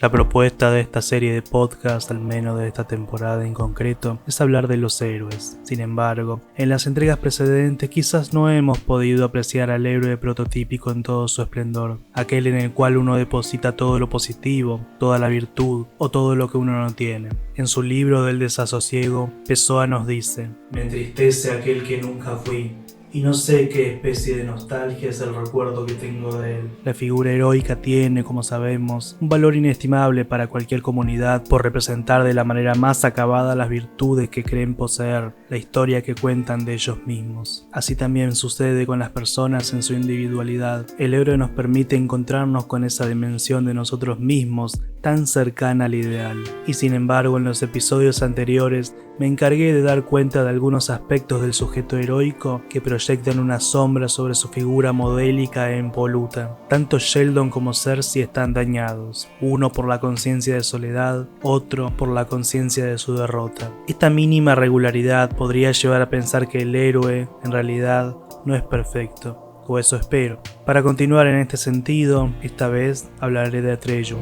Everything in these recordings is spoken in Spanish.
La propuesta de esta serie de podcast, al menos de esta temporada en concreto, es hablar de los héroes. Sin embargo, en las entregas precedentes quizás no hemos podido apreciar al héroe prototípico en todo su esplendor, aquel en el cual uno deposita todo lo positivo, toda la virtud o todo lo que uno no tiene. En su libro del desasosiego, Pessoa nos dice: "Me entristece aquel que nunca fui, y no sé qué especie de nostalgia es el recuerdo que tengo de él". La figura heroica tiene, como sabemos, un valor inestimable para cualquier comunidad por representar de la manera más acabada las virtudes que creen poseer, la historia que cuentan de ellos mismos. Así también sucede con las personas en su individualidad. El héroe nos permite encontrarnos con esa dimensión de nosotros mismos tan cercana al ideal. Y sin embargo, en los episodios anteriores me encargué de dar cuenta de algunos aspectos del sujeto heroico que proyectan una sombra sobre su figura modélica e impoluta. Tanto Sheldon como Cersei están dañados, uno por la conciencia de soledad, otro por la conciencia de su derrota. Esta mínima regularidad podría llevar a pensar que el héroe, en realidad, no es perfecto, o eso espero. Para continuar en este sentido, esta vez hablaré de Atreyu.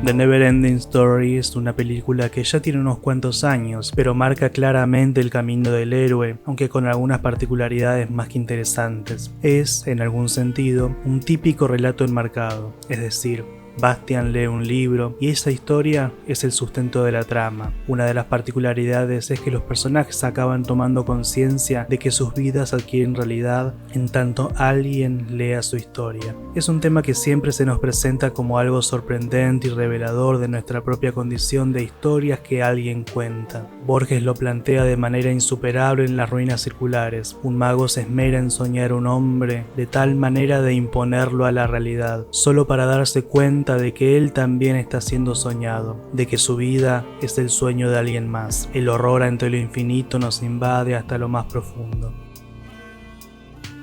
The Neverending Story es una película que ya tiene unos cuantos años, pero marca claramente el camino del héroe, aunque con algunas particularidades más que interesantes. Es, en algún sentido, un típico relato enmarcado, es decir, Bastian lee un libro y esa historia es el sustento de la trama. Una de las particularidades es que los personajes acaban tomando conciencia de que sus vidas adquieren realidad en tanto alguien lea su historia. Es un tema que siempre se nos presenta como algo sorprendente y revelador de nuestra propia condición de historias que alguien cuenta. Borges lo plantea de manera insuperable en Las ruinas circulares. Un mago se esmera en soñar un hombre de tal manera de imponerlo a la realidad, solo para darse cuenta de que él también está siendo soñado, de que su vida es el sueño de alguien más. El horror ante lo infinito nos invade hasta lo más profundo.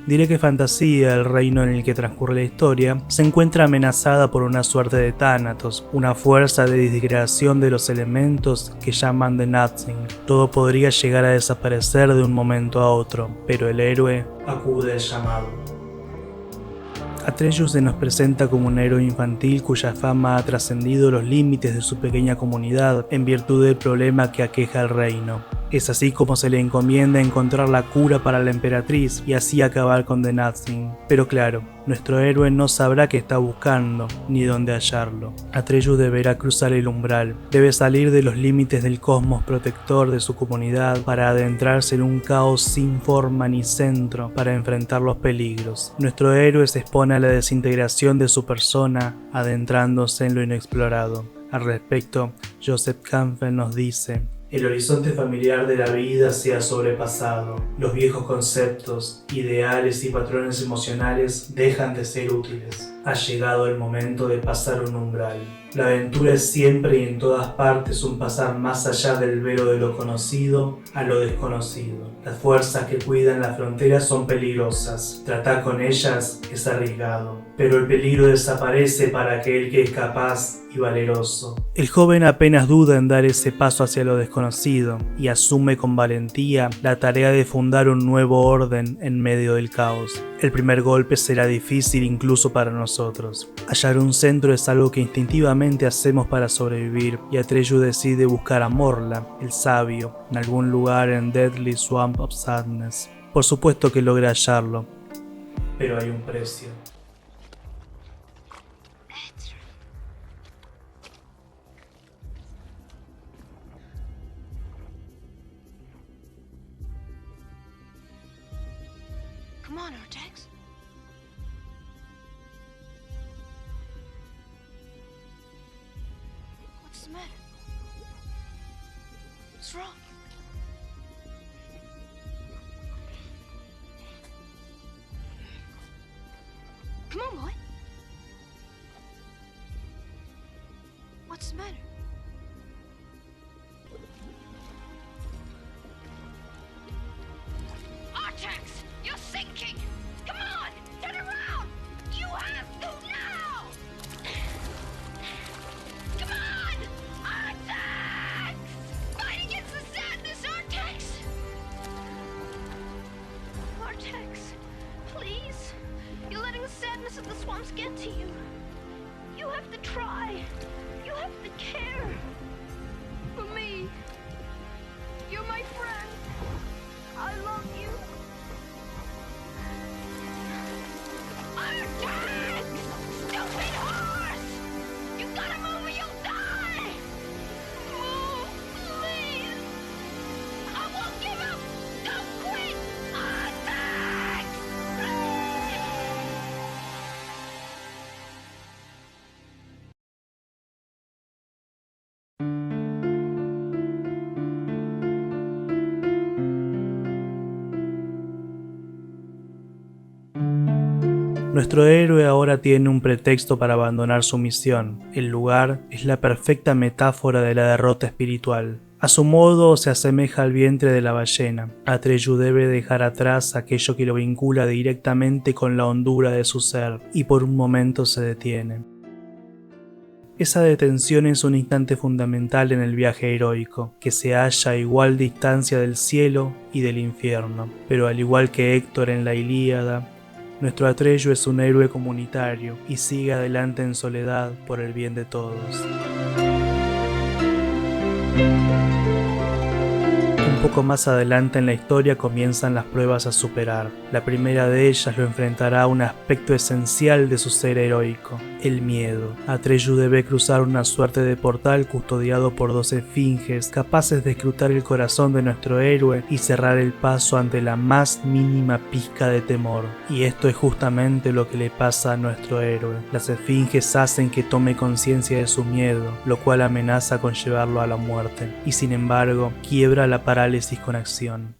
Diré que Fantasía, el reino en el que transcurre la historia, se encuentra amenazada por una suerte de Thanatos, una fuerza de disgregación de los elementos que llaman The Nothing. Todo podría llegar a desaparecer de un momento a otro, pero el héroe acude al llamado. Atreyu se nos presenta como un héroe infantil cuya fama ha trascendido los límites de su pequeña comunidad en virtud del problema que aqueja al reino. Es así como se le encomienda encontrar la cura para la emperatriz y así acabar con The Nothing. Pero claro, nuestro héroe no sabrá qué está buscando, ni dónde hallarlo. Atreyu deberá cruzar el umbral, debe salir de los límites del cosmos protector de su comunidad para adentrarse en un caos sin forma ni centro para enfrentar los peligros. Nuestro héroe se expone a la desintegración de su persona, adentrándose en lo inexplorado. Al respecto, Joseph Campbell nos dice: "El horizonte familiar de la vida se ha sobrepasado. Los viejos conceptos, ideales y patrones emocionales dejan de ser útiles. Ha llegado el momento de pasar un umbral. La aventura es siempre y en todas partes un pasar más allá del velo de lo conocido a lo desconocido. Las fuerzas que cuidan las fronteras son peligrosas. Tratar con ellas es arriesgado, pero el peligro desaparece para aquel que es capaz y valeroso". El joven apenas duda en dar ese paso hacia lo desconocido y asume con valentía la tarea de fundar un nuevo orden en medio del caos. El primer golpe será difícil incluso para nosotros. Hallar un centro es algo que instintivamente hacemos para sobrevivir, y Atreyu decide buscar a Morla, el sabio, en algún lugar en Deadly Swamp of Sadness. Por supuesto que logra hallarlo, pero hay un precio. Come on, Artax. What's the matter? What's wrong? Come on, boy. What's the matter? Artax! You're sinking! Come on! Turn around! You have to now! Come on! Artax! Fight against the sadness, Artax! Artax, please. You're letting the sadness of the swamp things get to you. You have to try. You have to care. For me. You're my friend. I love you. Artax! Stupid horse! You gotta move or you'll die! Move, please! I won't give up! Don't quit! Artax! Please! Nuestro héroe ahora tiene un pretexto para abandonar su misión. El lugar es la perfecta metáfora de la derrota espiritual. A su modo se asemeja al vientre de la ballena. Atreyu debe dejar atrás aquello que lo vincula directamente con la hondura de su ser, y por un momento se detiene. Esa detención es un instante fundamental en el viaje heroico, que se halla a igual distancia del cielo y del infierno. Pero al igual que Héctor en la Ilíada, nuestro Atreyu es un héroe comunitario y sigue adelante en soledad por el bien de todos. Un poco más adelante en la historia comienzan las pruebas a superar. La primera de ellas lo enfrentará a un aspecto esencial de su ser heroico, el miedo. Atreyu debe cruzar una suerte de portal custodiado por 2 esfinges capaces de escrutar el corazón de nuestro héroe y cerrar el paso ante la más mínima pizca de temor. Y esto es justamente lo que le pasa a nuestro héroe. Las esfinges hacen que tome conciencia de su miedo, lo cual amenaza con llevarlo a la muerte. Y sin embargo, quiebra la parálisis con acción.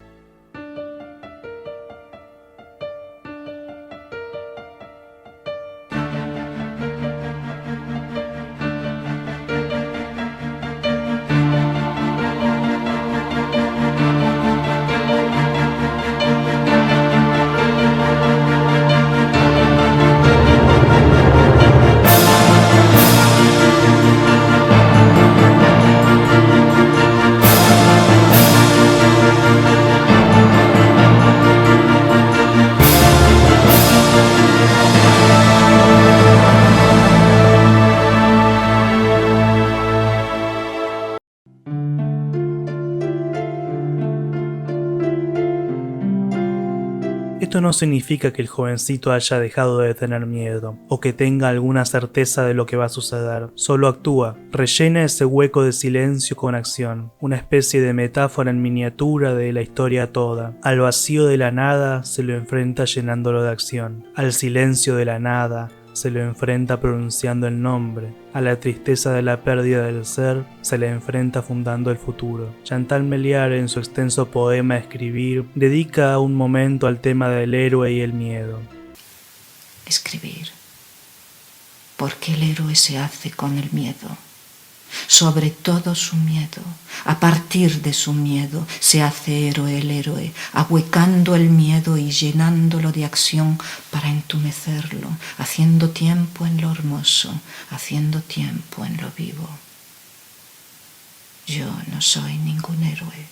Esto no significa que el jovencito haya dejado de tener miedo, o que tenga alguna certeza de lo que va a suceder. Solo actúa, rellena ese hueco de silencio con acción, una especie de metáfora en miniatura de la historia toda. Al vacío de la nada se lo enfrenta llenándolo de acción, al silencio de la nada se lo enfrenta pronunciando el nombre, a la tristeza de la pérdida del ser se le enfrenta fundando el futuro. Chantal Meliar, en su extenso poema Escribir, dedica un momento al tema del héroe y el miedo. Escribir. ¿Por qué el héroe se hace con el miedo? Sobre todo su miedo, a partir de su miedo se hace héroe el héroe, ahuecando el miedo y llenándolo de acción para entumecerlo, haciendo tiempo en lo hermoso, haciendo tiempo en lo vivo. Yo no soy ningún héroe,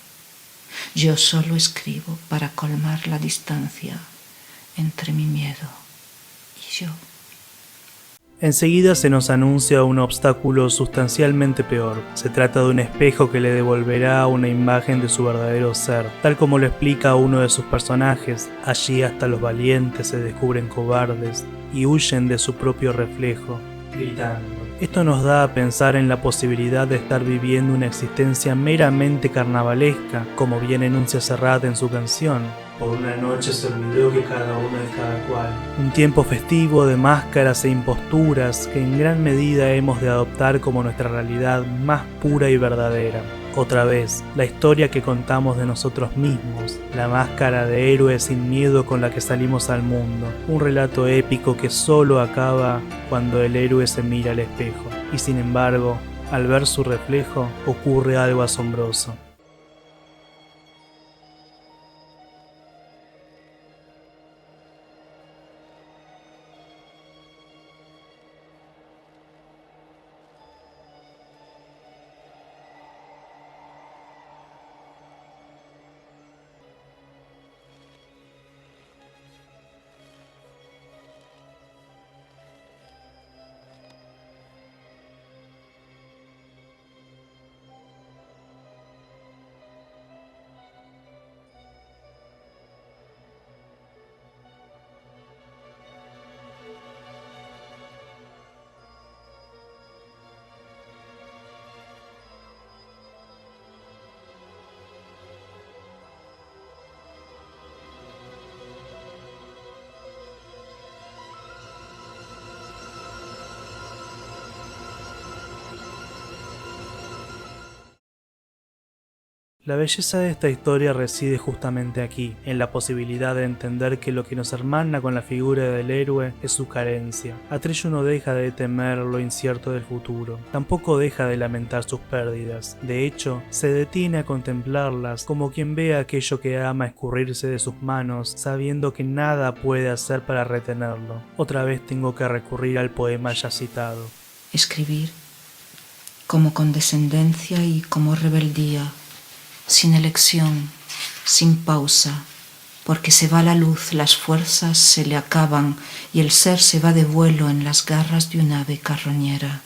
yo solo escribo para colmar la distancia entre mi miedo y yo. Enseguida se nos anuncia un obstáculo sustancialmente peor. Se trata de un espejo que le devolverá una imagen de su verdadero ser, tal como lo explica uno de sus personajes. Allí hasta los valientes se descubren cobardes y huyen de su propio reflejo, gritando. Esto nos da a pensar en la posibilidad de estar viviendo una existencia meramente carnavalesca, como bien enuncia Serrat en su canción. Por una noche se olvidó que cada uno es cada cual. Un tiempo festivo de máscaras e imposturas que en gran medida hemos de adoptar como nuestra realidad más pura y verdadera. Otra vez, la historia que contamos de nosotros mismos, la máscara de héroe sin miedo con la que salimos al mundo, un relato épico que solo acaba cuando el héroe se mira al espejo. Y sin embargo, al ver su reflejo, ocurre algo asombroso. La belleza de esta historia reside justamente aquí, en la posibilidad de entender que lo que nos hermana con la figura del héroe es su carencia. Atreyu no deja de temer lo incierto del futuro, tampoco deja de lamentar sus pérdidas. De hecho, se detiene a contemplarlas como quien ve aquello que ama escurrirse de sus manos, sabiendo que nada puede hacer para retenerlo. Otra vez tengo que recurrir al poema ya citado. Escribir como condescendencia y como rebeldía, sin elección, sin pausa, porque se va la luz, las fuerzas se le acaban y el ser se va de vuelo en las garras de un ave carroñera.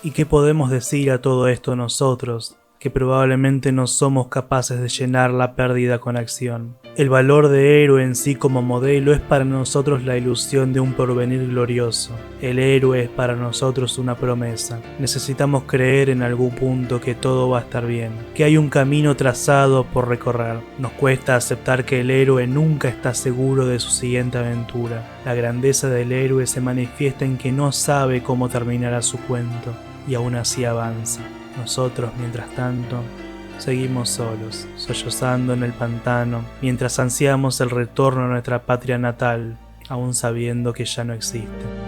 ¿Y qué podemos decir a todo esto nosotros, que probablemente no somos capaces de llenar la pérdida con acción? El valor de héroe en sí como modelo es para nosotros la ilusión de un porvenir glorioso. El héroe es para nosotros una promesa. Necesitamos creer en algún punto que todo va a estar bien, que hay un camino trazado por recorrer. Nos cuesta aceptar que el héroe nunca está seguro de su siguiente aventura. La grandeza del héroe se manifiesta en que no sabe cómo terminará su cuento, y aún así avanza. Nosotros, mientras tanto, seguimos solos, sollozando en el pantano, mientras ansiamos el retorno a nuestra patria natal, aún sabiendo que ya no existe.